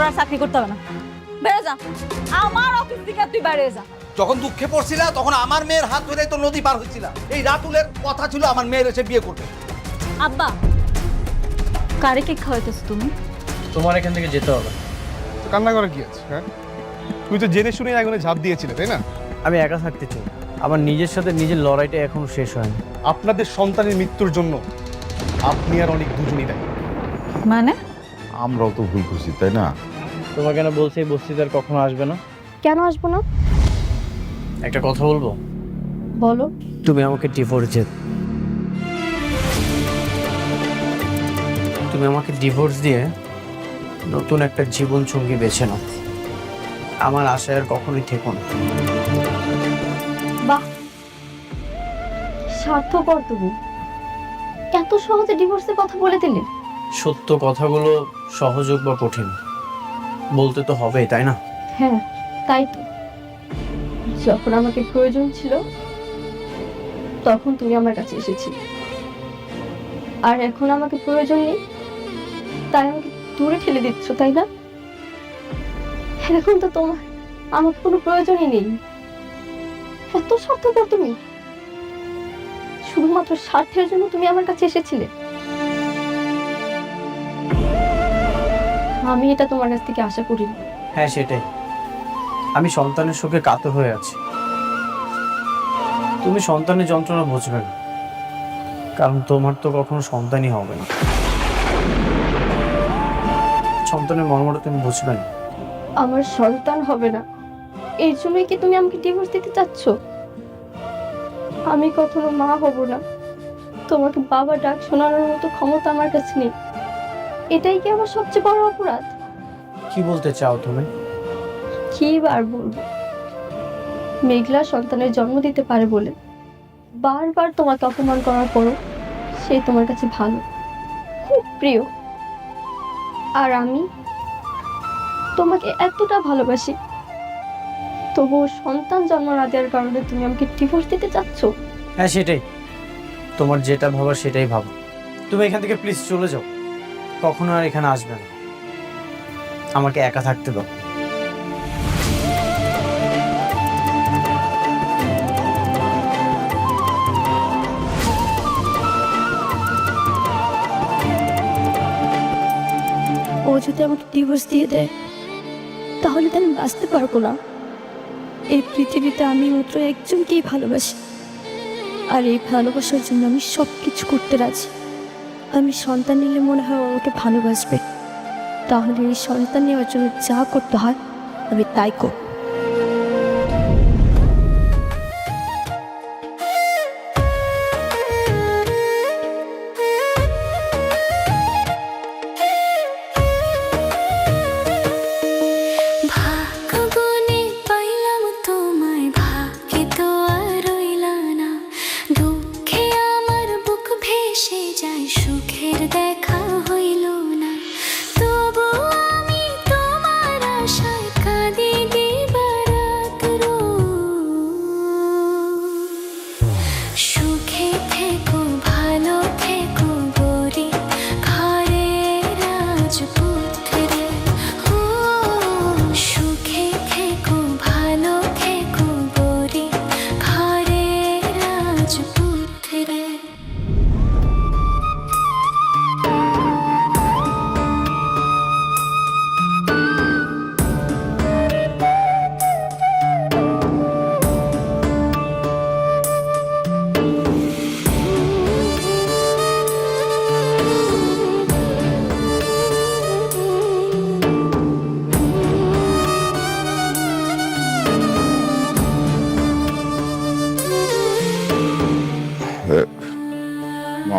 তোর আর চাকরি করতে হবে না, বেড়ে যা আমার অফিস থেকে, তুই বাইরে যা। যখন দুঃখে পড়ছিলা তখন আমার মেয়ের হাত ধরে তো নদী পার হয়েছিল। এই রাতুলের কথা ছিল আমার মেয়ের এসে বিয়ে করতে। আব্বা, কারে কেক খাওয়াইতেছো তুমি? তোমার এখান থেকে যেতে হবে। কান্না করে কি আছে? হ্যাঁ, তুই তো জেনে শুনে আগুনে ঝাঁপ দিয়েছিলে, তাই না? আমি একা থাকতে চাই, আমার নিজের সাথে নিজের লড়াইটা এখনো শেষ হয়নি। আপনাদের সন্তানের মৃত্যুর জন্য আপনি আর অনেক দুজনই দায়ী। মানে? আমরাও তো ভুল করছি, তাই না? তোমাকে না বলছি এই বস্তিতে আর কখনো আসবে না? কেন আসবো না? একটা কথা বলবো? বলো। তুমি আমাকে ডিভোর্স তুমি আমাকে ডিভোর্স দিয়ে নতুন একটা জীবন সঙ্গী বেছে নাও। আমার আশায় আর কখনোই থেকো না। বাহ, স্বার্থপর তুমি। এত সহজে ডিভোর্সের কথা বলে দিলে। সত্য কথাগুলো সহজ হোক বা কঠিন, বলতে তো হবেই, তাই না? হ্যাঁ, তাই তো। যখন আমাকে প্রয়োজন ছিল তখন তুমি আমার কাছে এসেছিলে, আর এখন আমাকে প্রয়োজন নেই তাই আমাকে দূরে ঠেলে দিচ্ছ, তাই না? এখন তো তোমার আমার কোনো প্রয়োজনই নেই। এত স্বার্থপর তুমি, শুধুমাত্র স্বার্থের জন্য তুমি আমার কাছে এসেছিলে। আমি এটা তোমার কাছ থেকে আশা করিনি। হ্যাঁ সেটাই, আমি সন্তানের শোকে কাতর হয়ে আছি। তুমি সন্তানের যন্ত্রণা বুঝবে না, কারণ তোমার তো কখনো সন্তানই হবে না। সন্তানের মর্মটা তুমি বুঝবে না। আমার সন্তান হবে না এর জন্যই কি তুমি আমাকে ডিভোর্স দিতে চাচ্ছ? আমি কখনো মা হব না, তোমাকে বাবা ডাক শোনানোর মতো ক্ষমতা আমার কাছে নেই। এটাই কি আমার সবচেয়ে বড় অপরাধ? কি বলতে চাও তুমি? কি আর বলবো, মেঘলা সন্তানের জন্ম দিতে পারে বলে বারবার তোমাকে অপমান করার পরও সে তোমার কাছে ভালো, খুব প্রিয়। আর আমি তোমাকে এতটা ভালোবাসি, তবুও সন্তান জন্ম না দেওয়ার কারণে তুমি আমাকে ডিভোর্স দিতে চাচ্ছ? হ্যাঁ সেটাই, তোমার যেটা ভাবা সেটাই ভাবো। তুমি এখান থেকে প্লিজ চলে যাও, কখনো আর এখানে আসবে না। আমাকে একা থাকতে দাও। ও যদি আমাকে ডিভোর্স দিয়ে দেয় তাহলে তো আমি বাঁচতে পারবো না। এই পৃথিবীতে আমি মাত্র একজনকেই ভালোবাসি, আর এই ভালোবাসার জন্য আমি সব কিছু করতে রাজি। আমি সন্তান নিলে মনে হয় ও আমাকে ভালোবাসবে, তাহলে এই সন্তান নেওয়ার জন্য যা করতে হয় আমি তাই করব।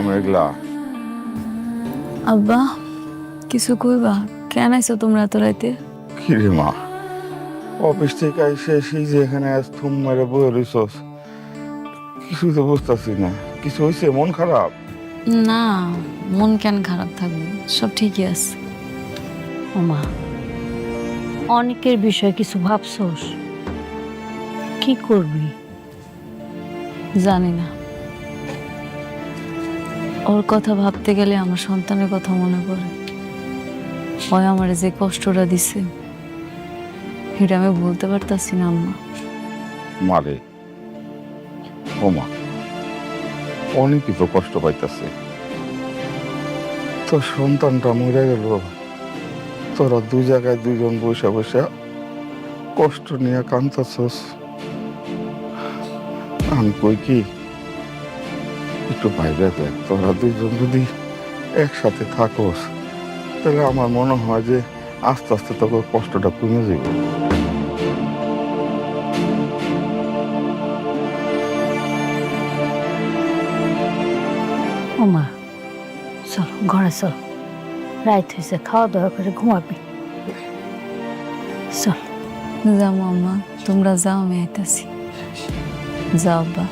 মেঘলা, আব্বা, কিছু কইবা? কেন আইছো তোমরা এত রাইতে? কি রে মা, অফিস থেকে এসে সেই যে এখানে থুম মেরে বয়ে রইছস, কিছুই তো বুঝতেছি না। কিছু হয়েছে? মন খারাপ? না, মন কেন খারাপ থাকবে, সব ঠিকই আছে। ওমা, অনেকের বিষয়ে কিছু ভাবছোস? কি করবি জানি না। ওর কথা ভাবতে গেলে আমার সন্তানের কথা মনে পড়ে। ওই আমার যে কষ্টটা দিছে এটা আমি বলতে পারতাছি না আম্মা। মারে ও মা, অনেকই তো কষ্ট পাইতাছে। তোর সন্তানটা মরে গেল, তোরা দুই জায়গায় দুইজন বসে বসে কষ্ট নিয়ে কাঁদতাছস। আমি কই কি, একটু বাইরে দেখ, তোরা দুইজন যদি একসাথে থাকোস তাহলে আমার মনে হয় যে আস্তে আস্তে তোকে কষ্টটা কমে যাবে। ও মা, চল ঘরে চল, রাত হয়েছে, খাওয়া দাওয়া করে ঘুমাবি। চল। যাও আম্মা, তোমরা যাও, আমি আইতাছি। যাও আব্বা।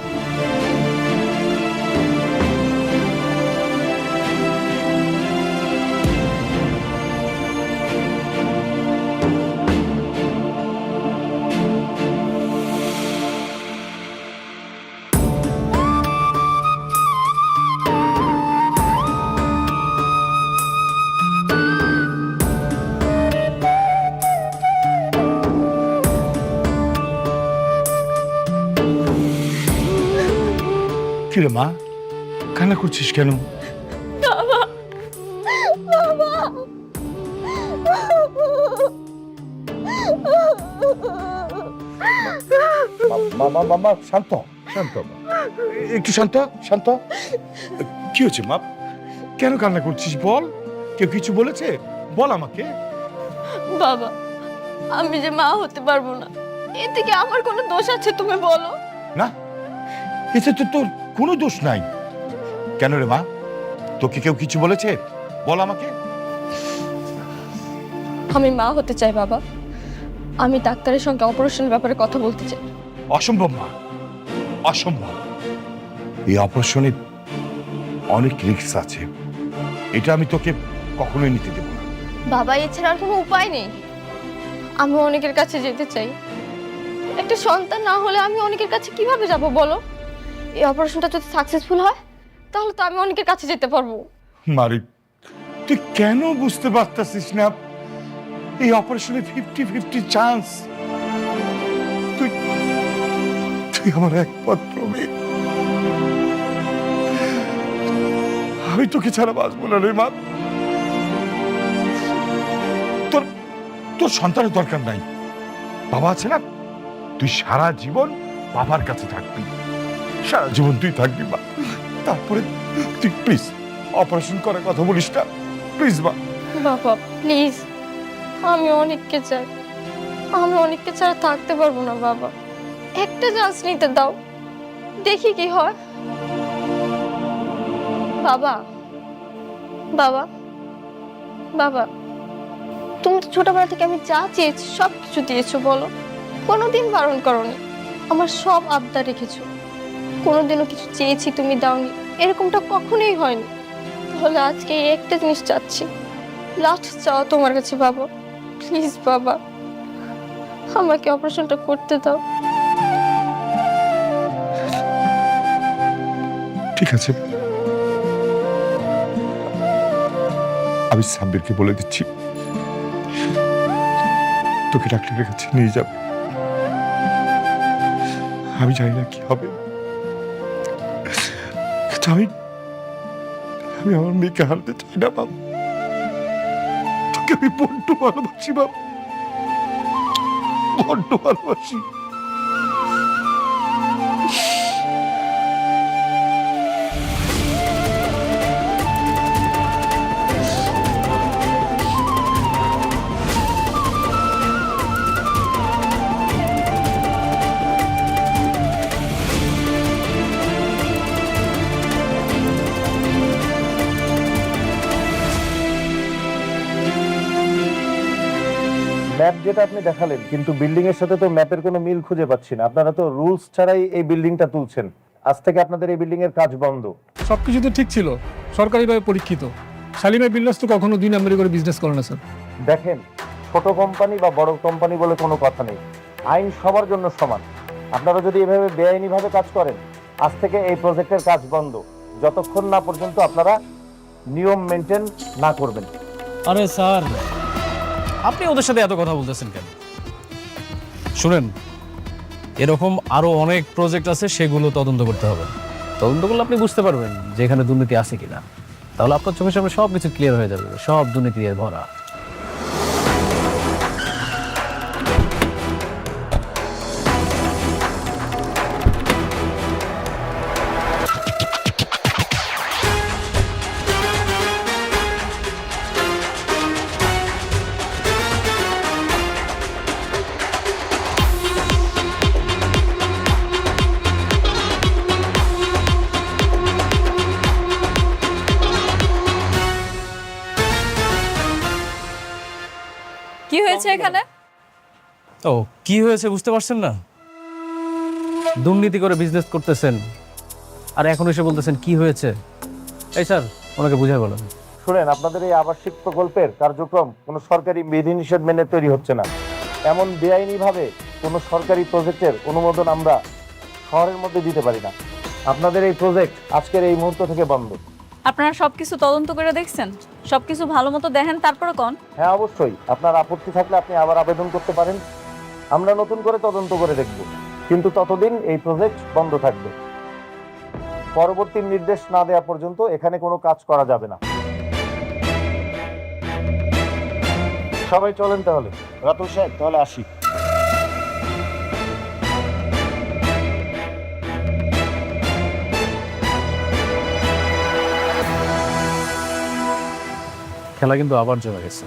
কিরে মা, কান্না করছিস কেন? মা শান্ত শান্ত, একটু শান্ত শান্ত। কি হচ্ছে মা? কেন কান্না করছিস বল? কেউ কিছু বলেছে? বল আমাকে। বাবা, আমি যে মা হতে পারবো না, এতে কি আমার কোনো দোষ আছে তুমি বলো? না, এতে তো তোর কোনো দোষ নাই। কেন রে মা, তোকে কেউ কিছু বলেছে? বল আমাকে। আমি মা হতে চাই বাবা। আমি ডাক্তারের সঙ্গে অপারেশনের ব্যাপারে কথা বলতে চাই। অসম্ভব মা, অসম্ভব। এই অপারেশনে অনেক রিস্ক আছে, এটা আমি তোকে কখনোই নিতে দেব না। বাবা, এছাড়া আর কোনো উপায় নেই। আমি অনেকের কাছে যেতে চাই। একটা সন্তান না হলে আমি অনেকের কাছে কিভাবে যাব বলো? এই অপারেশনটা যদি সাকসেসফুল হয় তাহলে তো আমি অনেকের কাছে যেতে পারবো। মারি, তুই কেন বুঝতে পারতাছিস না? এই অপারেশনে 50-50 চান্স। তুই তুই আমার একমাত্র মেয়ে। আমি তোকে ছাড়া বাঁচবো না রে মা। তোর তোর সন্তানের দরকার নাই, বাবা আছে না। তুই সারা জীবন বাবার কাছে থাকবি, সারা জীবন তুই থাকবি মা। তারপরে তুই প্লিজ অপারেশন করার কথা বলিস না, প্লিজ মা। বাবা প্লিজ, আমি অনেককে চাই। আমি অনেককে ছাড়া থাকতে পারবো না বাবা। একটা চান্স নিতে দাও, দেখি কি হয়। বাবা বাবা বাবা, তুমি তো ছোটবেলা থেকে আমি যা চেয়েছি সব কিছু দিয়েছো বলো, কোনোদিন বারণ করোনি। আমার সব আবদার রেখেছো, কোনোদিনও কিছু চেয়েছি তুমি দাওনি, এরকমটা কখনোই হয়নি। তাহলে আজকে এই একটা জিনিস চাচ্ছি, লাস্ট চাও তোমার কাছে বাবা। প্লিজ বাবা, আমাকে অপারেশনটা করতে দাও। ঠিক আছে, আমি সাব্বিরকে বলে দিচ্ছি তোকে ডাক্তারের কাছে নিয়ে যাবে। আমি জানি না কি হবে, কিন্তু আমি আমার মেয়েকে হারাতে চাই না বাবা। তোকে আমি বড্ড ভালোবাসি বাবা, বড্ড ভালোবাসি। ম্যাপ যেটা আপনি দেখালেন, কিন্তু বিল্ডিং এর সাথে তো ম্যাপের কোনো মিল খুঁজে পাচ্ছি না। আপনারা তো রুলস ছাড়াই এই বিল্ডিংটা তুলছেন। আজ থেকে আপনাদের এই বিল্ডিং এর কাজ বন্ধ। সবকিছু তো ঠিক ছিল, সরকারিভাবে পরীক্ষিত। শালিমা বিল্ডার্স তো কখনো 2 নম্বরে করে বিজনেস করে না স্যার। দেখেন, ছোট কোম্পানি বা বড় কোম্পানি বলে কোনো কথা নেই, আইন সবার জন্য সমান। আপনারা যদি এভাবে বেআইনিভাবে কাজ করেন, আজ থেকে এই প্রজেক্টের কাজ বন্ধ, যতক্ষণ না পর্যন্ত আপনারা নিয়ম মেনটেন না করবেন। আরে স্যার, আপনি ওদের সাথে এত কথা বলতেছেন কেন? শুনেন, এরকম আরো অনেক প্রজেক্ট আছে, সেগুলো তদন্ত করতে হবে। তদন্ত করলে আপনি বুঝতে পারবেন যে এখানে দুর্নীতি আছে কিনা। তাহলে আপনার চোখের সামনে সব কিছু ক্লিয়ার হয়ে যাবে, সব দুর্নীতি দিয়ে ভরা। কি হয়েছে এখানে? ও, কি হয়েছে বুঝতে পারছেন না? দুর্নীতি করে বিজনেস করতেছেন আর এখন এসে বলতেছেন কি হয়েছে। এই স্যার, ওনাকে বুঝাই বলেন। শুনেন, আপনাদের এই আবাসিক প্রকল্পের কার্যক্রম কোনো সরকারি বিধিনিষেধ মেনে তৈরি হচ্ছে না। এমন বেআইনিভাবে কোনো সরকারি প্রজেক্টের অনুমোদন আমরা শহরের মধ্যে দিতে পারি না। আপনাদের এই প্রজেক্ট আজকের এই মুহূর্ত থেকে বন্ধ। আপনারা সবকিছু তদন্ত করে দেখছেন? সবকিছু ভালো মতো দেখেন তারপরে কোন? হ্যাঁ, অবশ্যই। আপনার আপত্তি থাকলে আপনি আবার আবেদন করতে পারেন, আমরা নতুন করে তদন্ত করে দেখব। কিন্তু ততদিন এই প্রজেক্ট বন্ধ থাকবে। পরবর্তী নির্দেশ না দেওয়া পর্যন্ত এখানে কোনো কাজ করা যাবে না। সবাই চলেন তাহলে। রাতুল সাহেব, তাহলে আসি। খেলা কিন্তু আবার জমে গেছে।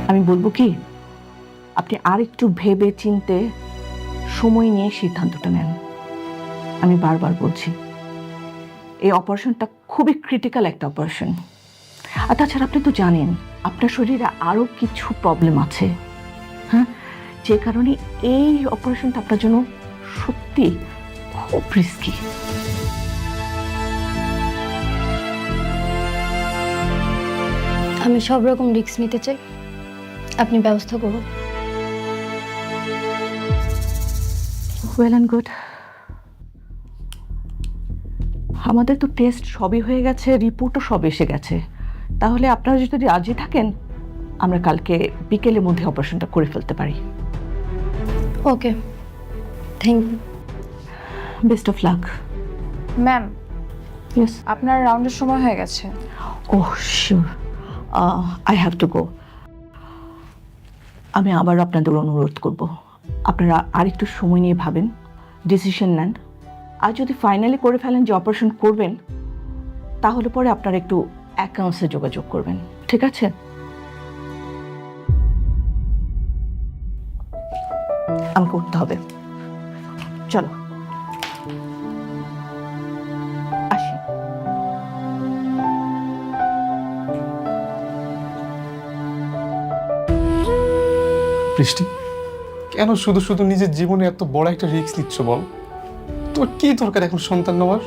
আমি বলবো কি, আপনি আর একটু ভেবে চিনতে সময় নিয়ে সিদ্ধান্তটা নেন। আমি বারবার বলছি, এই অপারেশনটা খুবই ক্রিটিক্যাল একটা অপারেশন। আর তাছাড়া আপনি তো জানেন আপনার শরীরে আরও কিছু প্রবলেম আছে, হ্যাঁ, যে কারণে এই অপারেশনটা আপনার জন্য সত্যি খুব রিস্কি। আমি সব রকম রিস্ক নিতে চাই, আপনি ব্যবস্থা করুন। Well and good. আমাদের তো টেস্ট সবই হয়ে গেছে, রিপোর্টও সব এসে গেছে। তাহলে আপনারা যদি রাজি থাকেন, আমরা কালকে বিকেলের মধ্যে অপারেশনটা করে ফেলতে পারি। Okay, thank you. Best of luck. Ma'am, yes, আপনার রাউন্ডের সময় হয়ে গেছে। Oh sure, I have to go. আমি আবার আপনাদের অনুরোধ করব, আপনারা আরেকটু সময় নিয়ে ভাবেন, ডিসিশন নেন। আর যদি ফাইনালি করে ফেলেন যে অপারেশন করবেন, তাহলে পরে আপনারা একটু অ্যাকাউন্টসে যোগাযোগ করবেন, ঠিক আছে? আমাকে উঠতে হবে, চলো আসি। বৃষ্টি, কেন শুধু শুধু নিজের জীবনে এত বড় একটা রিস্ক নিচ্ছ বল? তোমার কি দরকার এখন সন্তান নেওয়ার?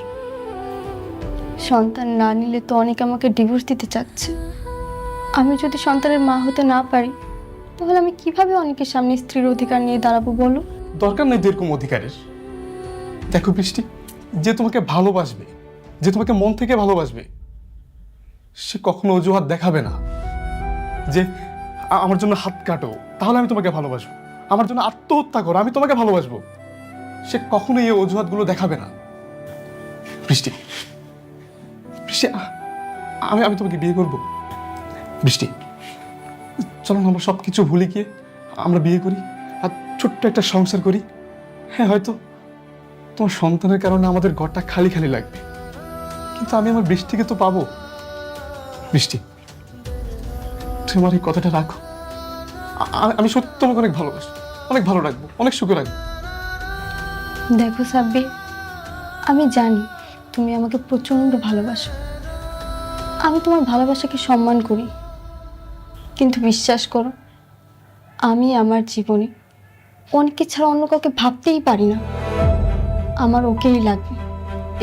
সন্তান না নিলে তো অনেকে আমাকে ডিভোর্স দিতে চাচ্ছে। আমি যদি সন্তানের মা হতে না পারি, তাহলে আমি কিভাবে অনেকের সামনে স্ত্রীর অধিকার নিয়ে দাঁড়াবো বলো? দরকার নেই তো এরকম অধিকারের। দেখো বৃষ্টি, যে তোমাকে ভালোবাসবে, যে তোমাকে মন থেকে ভালোবাসবে, সে কখনো অজুহাত দেখাবে না যে আমার জন্য হাত কাটো তাহলে আমি তোমাকে ভালোবাসবো, আমার জন্য আত্মহত্যা করো আমি তোমাকে ভালোবাসবো। সে কখনো এই অজুহাতগুলো দেখাবে না। বৃষ্টি, বৃষ্টি, আমি তোমাকে বিয়ে করবো। বৃষ্টি, চলো না আমরা সব কিছু ভুলে গিয়ে আমরা বিয়ে করি আর ছোট্ট একটা সংসার করি। হ্যাঁ, হয়তো তোমার সন্তানের কারণে আমাদের ঘরটা খালি খালি লাগবে, কিন্তু আমি আমার বৃষ্টিকে তো পাবো। বৃষ্টি, তুমি আমার এই কথাটা রাখো। আমি সত্যি তোমাকে অনেক ভালোবাসি, অনেক ভালো রাখবো, অনেক সুখে রাখবো। দেখো সাব্বির, আমি জানি তুমি আমাকে প্রচণ্ড ভালোবাসো। আমি তোমার ভালোবাসাকে সম্মান করি, কিন্তু বিশ্বাস করো, আমি আমার জীবনে অনেককে ছাড়া অন্য কাউকে ভাবতেই পারি না। আমার ওকেই লাগবে,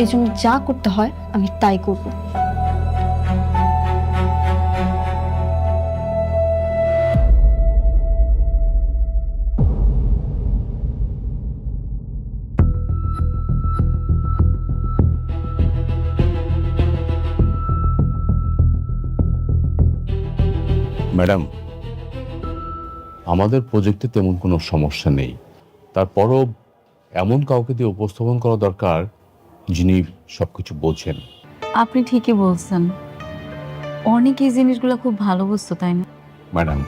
এই জন্য যা করতে হয় আমি তাই করব। ম্যাডাম, আমাদের প্রজেক্টে তেমন কোনো সমস্যা নেই, তারপরও এমন কাউকে দিয়ে উপস্থাপন করা দরকার যিনি সবকিছু বোঝেন। আপনি ঠিকই বলছেন, অনেক এই জিনিসগুলো খুব ভালো বুঝতো, তাই না? ম্যাডাম,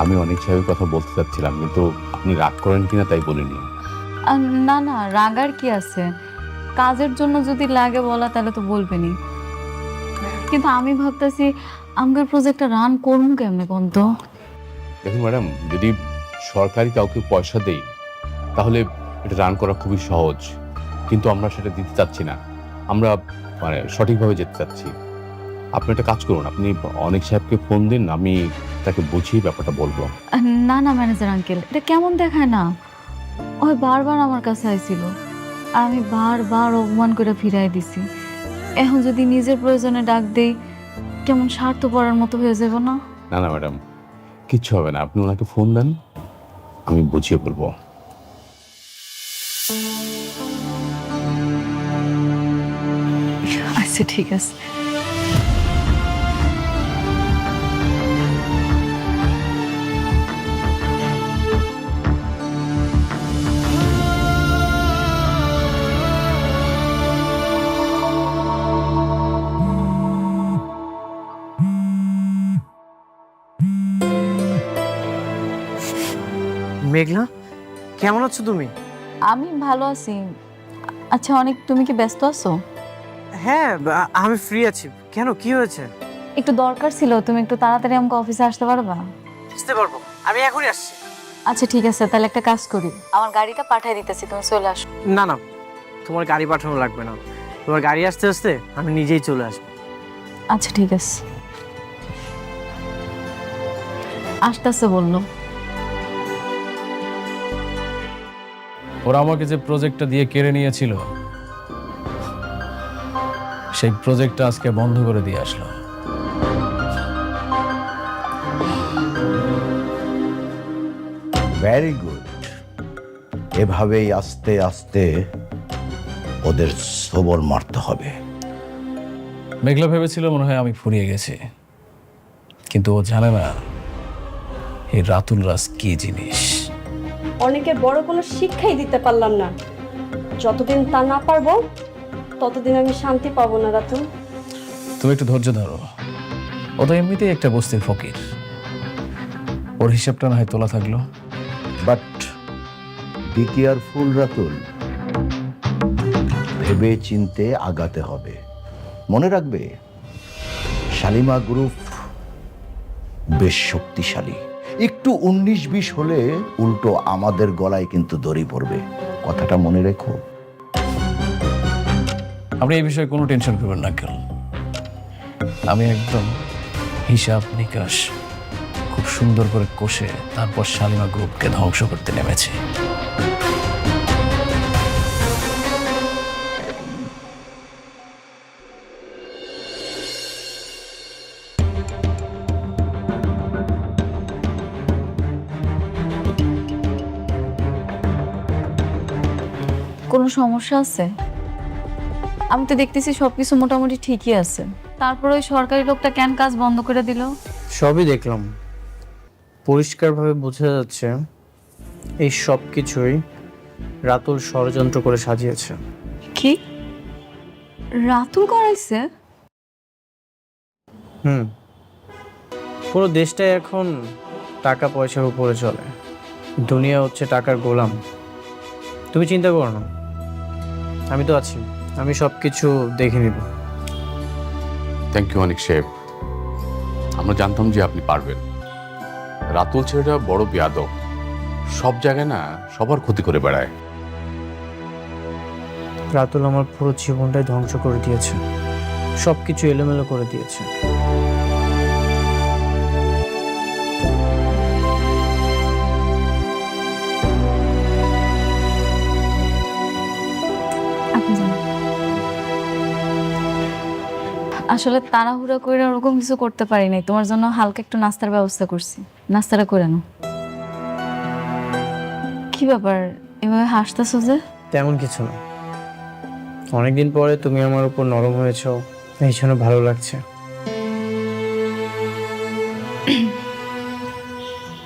আমি অনেক সাহেবের কথা বলতে চাচ্ছিলাম, কিন্তু আপনি রাগ করেন কিনা তাই বলিনি। না না, রাগার কি আছে, কাজের জন্য যদি লাগে বলা তাহলে তো বলবেনই। কিন্তু আমি ভাবতেছি আমাদের প্রজেক্টটা রান করুন কেমনে কোন তো। দেখুন ম্যাডাম, যদি সরকারি কাউকে পয়সা দেই তাহলে এটা রান করা খুবই সহজ, কিন্তু আমরা সেটা দিতে চাচ্ছি না, আমরা মানে সঠিকভাবে যেতে চাচ্ছি। আপনি একটা কাজ করুন, আপনি অনেক সাহেবকে ফোন দিন, আমি তাকে বুঝিয়ে ব্যাপারটা বলবো। না না ম্যানেজার আঙ্কেল, এটা কেমন দেখায় না, ওই বারবার আমার কাছে আইছিল, আমি বারবার অপমান করে ফিরাই দিছি। এখন যদি নিজের প্রয়োজনে ডাক দেই কেমন স্বার্থপরের মতো হয়ে যাব না? না না ম্যাডাম, কিচ্ছু হবে না, আপনি ওনাকে ফোন দেন, আমি বুঝিয়ে বলবো। আচ্ছা ঠিক আছে। মেঘলা, কেমন আছো তুমি? আমি ভালো আছি। আচ্ছা অনেক, তুমি কি ব্যস্ত আছো? হ্যাঁ, আমি ফ্রি আছি। কেন, কি হয়েছে? একটু দরকার ছিল, তুমি একটু তাড়াতাড়ি আমাকে অফিসে আসতে পারবা? বুঝতে পারবো, আমি এখনই আসছি। আচ্ছা ঠিক আছে, তাহলে একটা কাজ করি, আমার গাড়িটা পাঠিয়ে দিতেছি, তুমি চলে আসো। না না, তোমার গাড়ি পাঠানো লাগবে না, তোমার গাড়ি আসতে আসতে আমি নিজেই চলে আসবো। আচ্ছা ঠিক আছে, আসতেছে বললো। ওরা আমাকে যে প্রজেক্টটা দিয়ে কেড়ে নিয়েছিল সেই প্রজেক্টটা আজকে বন্ধ করে দিয়ে আসলো। Very good. এভাবেই আস্তে আস্তে ওদের সবর মারতে হবে। মেঘলা ভেবেছিল মনে হয় আমি ফুরিয়ে গেছি, কিন্তু ও জানে না এই রাতুল রাজ কি জিনিস। অনেকের বড় কোনো শিক্ষাই দিতে পারলাম না, যতদিন তা না পারবো ততদিন আমি শান্তি পাবো না রাতুল। তুমি একটু ধৈর্য ধরো, ও তো এমনিতেই একটা বস্তির ফকির, ওর হিসাবটা না হয় তোলা থাকলো। বাট বি কেয়ারফুল রাতুল, ভেবে চিনতে আগাতে হবে। মনে রাখবে শালিমা গ্রুপ বেশ শক্তিশালী, একটু 19-20 হলে উল্টো আমাদের গলায় কিন্তু দড়ি পড়বে, কথাটা মনে রেখো। আপনি এই বিষয়ে কোনো টেনশন করবেন না কেন, আমি একদম হিসাব নিকাশ খুব সুন্দর করে কষে তারপর শালিমা গ্রুপকে ধ্বংস করতে নেমেছি। কোনো সমস্যা আছে? আমি তো দেখতেছি সবকিছু মোটামুটি ঠিকই আছে, তারপর ওই সরকারি লোকটা কেন কাজ বন্ধ করে দিল? সবই দেখলাম, পরিষ্কারভাবে বোঝা যাচ্ছে এই সব কিছুই রাতুল ষড়যন্ত্র করে সাজিয়েছে। কি রাতুল করাইছে? পুরো দেশটাই এখন টাকা পয়সার উপরে চলে, দুনিয়া হচ্ছে টাকার গোলাম। তুমি চিন্তা করো না, আমি তো আছি, আমি সব কিছু দেখে নিব। থ্যাংক ইউ অনেক সাহেব, আমরা জানতাম যে আপনি পারবেন। রাতুল ছেলেটা বড় বেয়াদব, সব জায়গায় না সবার ক্ষতি করে বেড়ায়। রাতুল আমার পুরো জীবনটাই ধ্বংস করে দিয়েছে, সব কিছু এলোমেলো করে দিয়েছে। আসলে তাড়াহুড়া করে ওরকম কিছু করতে পারি নাই, তোমার জন্য হালকা একটু নাস্তার ব্যবস্থা করছি, নাস্তাটা করে নাও। কি ব্যাপার এভাবে হাসতেছো যে? তেমন কিছু না, অনেকদিন পরে তুমি আমার উপর নরম হয়েছো, এই জন্য ভালো লাগছে।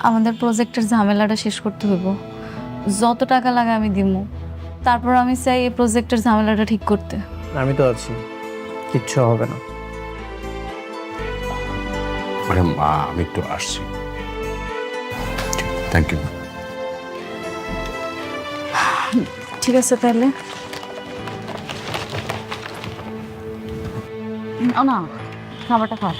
আমাদের প্রজেক্টের ঝামেলাটা শেষ করতে হইব, যত টাকা লাগে আমি দিব, তারপর আমি চাই এই প্রজেক্টের ঝামেলাটা ঠিক করতে। আমি তো আছি, কিচ্ছু হবে না। ম্যাডাম আমি একটু আসছি। Thank you. ঠিক আছে তাহলে। না খাবারটা খাও।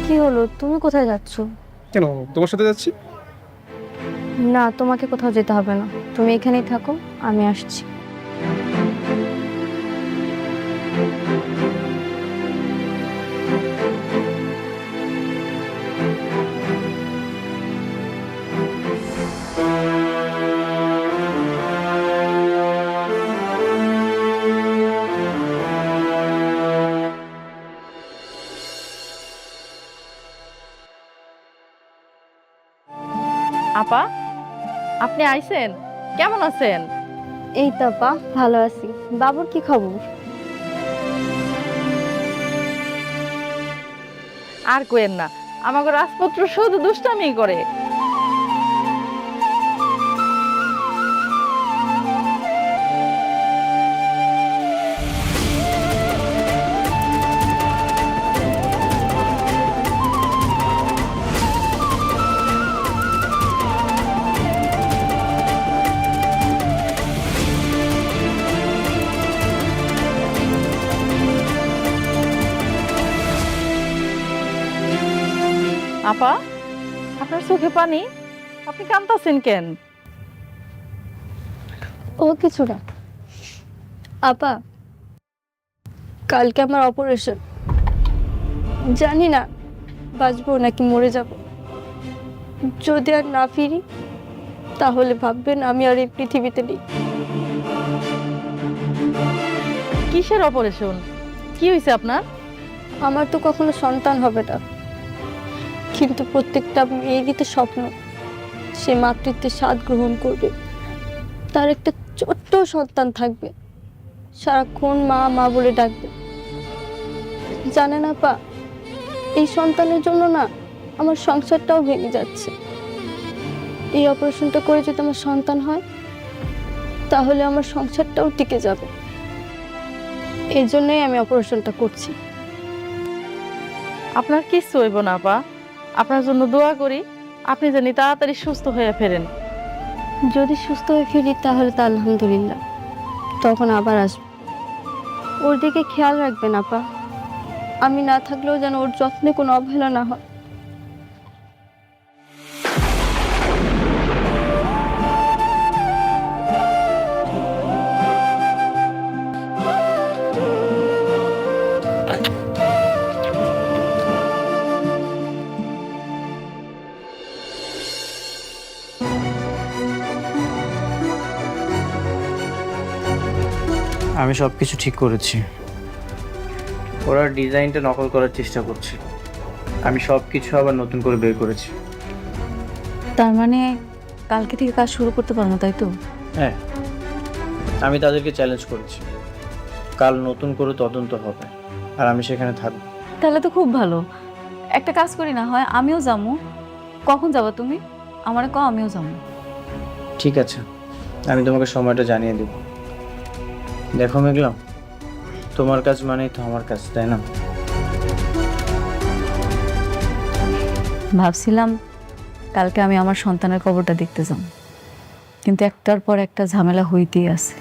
কি হলো, তুমি কোথায় যাচ্ছ? কেন, তোমার সাথে যাচ্ছি। না, তোমাকে কোথাও যেতে হবে না, তুমি এখানেই থাকো, আমি আসছি। আপা, আপনি আইছেন? কেমন আছেন? এই তো আপা, ভালো আছি। বাবুর কি খবর? আর কোয়েন না, আমাকে রাজপুত্র শুধু দুষ্টামি করে। আপা, আপনার চোখে পানি, আপনি কাঁদতেছেন কেন? ও কিছু না আপা, কালকে আমার অপারেশন, জানি না বাঁচবো নাকি মরে যাব। যদি আর না ফিরি তাহলে ভাববেন আমি আর এই পৃথিবীতে নেই। কিসের অপারেশন? কি হয়েছে আপনার? আমার তো কখনো সন্তান হবে না, কিন্তু প্রত্যেকটা মেয়েরই তো স্বপ্ন সে মাতৃত্বের স্বাদ গ্রহণ করবে, তার একটা ছোট্ট সন্তান থাকবে, সারাক্ষণ মা মা বলে ডাকবে। জানে না পা, এই সন্তানের জন্য না আমার সংসারটাও ভেঙে যাচ্ছে। এই অপারেশনটা করে যদি আমার সন্তান হয় তাহলে আমার সংসারটাও টিকে যাবে, এই জন্যই আমি অপারেশনটা করছি। আপনার কিচ্ছু হইব না আপা, আপনার জন্য দোয়া করি, আপনি জানি তাড়াতাড়ি সুস্থ হয়ে ফেরেন। যদি সুস্থ হয়ে ফিরি তাহলে তো আলহামদুলিল্লাহ, তখন আবার আসবো। ওর দিকে খেয়াল রাখবেন আপা, আমি না থাকলেও যেন ওর যত্নে কোনো অবহেলা না হয়। আমি সব কিছু ঠিক করেছি। ওরা ডিজাইনটা নকল করার চেষ্টা করছে। আমি সব কিছু আবার নতুন করে বের করেছি। তার মানে কালকে থেকে কাজ শুরু করতে পারবো, তাই তো? হ্যাঁ, আমি তাদেরকে চ্যালেঞ্জ করেছি, কাল নতুন করে তদন্ত হবে আর আমি সেখানে থাকবো। তাহলে তো খুব ভালো। একটা কাজ করি না হয়, আমিও যাবো। কখন যাবো তুমি? আমারে কও, আমিও যাবো। ঠিক আছে, আমি তোমাকে সময়টা জানিয়ে দেব। দেখো মেঘলা, তোমার কাজ মানেই তো আমার কাজ, তাই না? ভাবছিলাম কালকে আমি আমার সন্তানের কবরটা দেখতে যাব, কিন্তু একটার পর একটা ঝামেলা হইতেই আছে।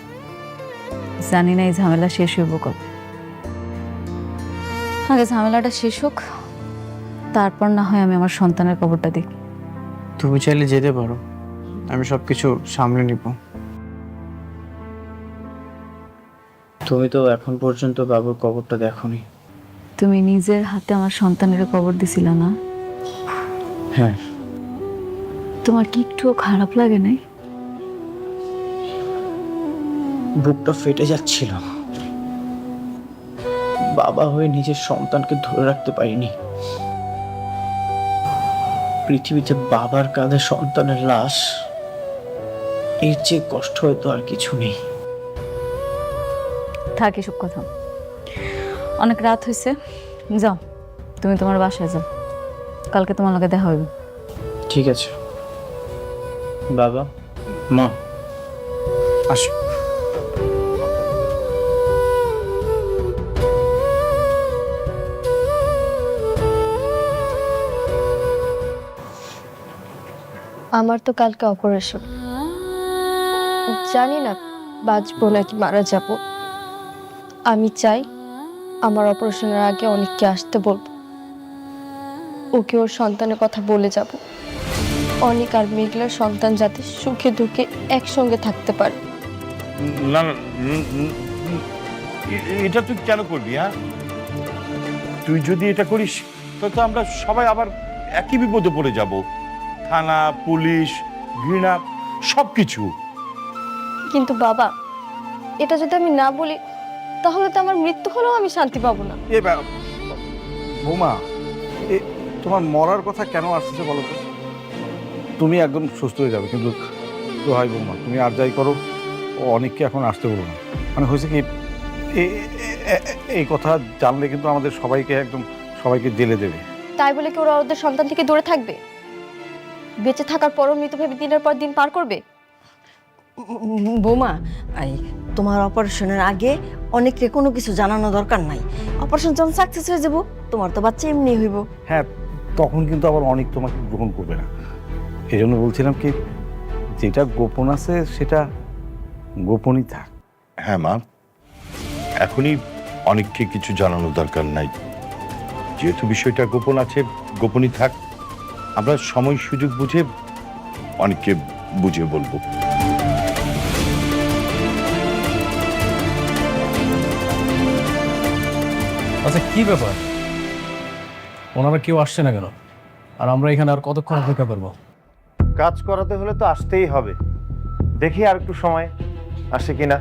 জানি না এই ঝামেলা শেষ হইব কবে। আগে ঝামেলাটা শেষ হোক, তারপর না হয় আমি আমার সন্তানের কবরটা দেখি। তুমি চাইলে যেতে পারো, আমি সব কিছু সামলে নিব। তুমি তো এখন পর্যন্ত বাবুর কবরটা দেখোনি। তুমি নিজের হাতে আমার সন্তানের কবর দিছিলা না? হ্যাঁ। তোমার কি একটুও খারাপ লাগে নাই? বুকটা ফেটে যাচ্ছিল। বাবা হয়ে নিজের সন্তানকে ধরে রাখতে পারিনি। পৃথিবীতে বাবার কাঁধে সন্তানের লাশ, এর চেয়ে কষ্ট হয়তো আর কিছু নেই। থাক এসব কথা, অনেক রাত হয়েছে। যাও, তুমি তোমার বাসায় যাও, কালকে তোমার লগে দেখা হইবে। ঠিক আছে বাবা, মা, আসো। আমার তো কালকে অপারেশন, জানি না বাঁচবো নাকি মারা যাব। আমি চাই আমার অপারেশনের আগে অনেককে আসতে বলবো, ওকে ওর সন্তানের কথা বলে যাব। অনেক আর মেঘলার সন্তান যাতে সুখে দুঃখে একসঙ্গে থাকতে পারে। না না, এটা তুই কেন করবি? হ্যাঁ, তুই যদি এটা করিস তো আমরা সবাই আবার একই বিপদে পড়ে যাব। থানা, পুলিশ, ঘৃণা, সবকিছু। কিন্তু বাবা, এটা যদি আমি না বলি তাহলে তো আমার মৃত্যু হলেও আমি শান্তি পাবো না। বৌমা, তোমার মরার কথা কেন আসছে বলো তো? তুমি একদম সুস্থ হয়ে যাবে, কিন্তু হয় বৌমা, তুমি আর যাই করো, ও অনেককে এখন আসতে বলো না। মানে হয়েছে কি, এই কথা জানলে কিন্তু আমাদের সবাইকে জেলে দেবে। তাই বলে কি ওরা ওদের সন্তান থেকে দূরে থাকবে? বেঁচে থাকার পরও মৃত ভেবে দিনের পর দিন পার করবে? বৌমা, তোমার অপারেশনের আগে অনেককে কোনো কিছু জানানো দরকার নাই। অপারেশন যখন সাকসেস হয়ে যাব, তোমার তো বাচ্চা এমনি হইব। হ্যাঁ, তখন কিন্তু আবার অনেক তোমাকে গ্রহণ করবে না। এই জন্য বলছিলাম কি, যেটা গোপন আছে সেটা গোপনই থাক। হ্যাঁ মা, এখনই অনেককে কিছু জানানো দরকার নাই। যেহেতু বিষয়টা গোপন আছে, গোপনই থাক। আমরা সময় সুযোগ বুঝে অনেককে বুঝিয়ে বলবো। আচ্ছা, কি ব্যাপার? ওনারা কেউ আসছে না কেন? আর আমরা এখানে আর কতক্ষণ অপেক্ষা করবো? কাজ করাতে হলে তো আসতেই হবে। দেখি আর একটু সময় আসে কিনা।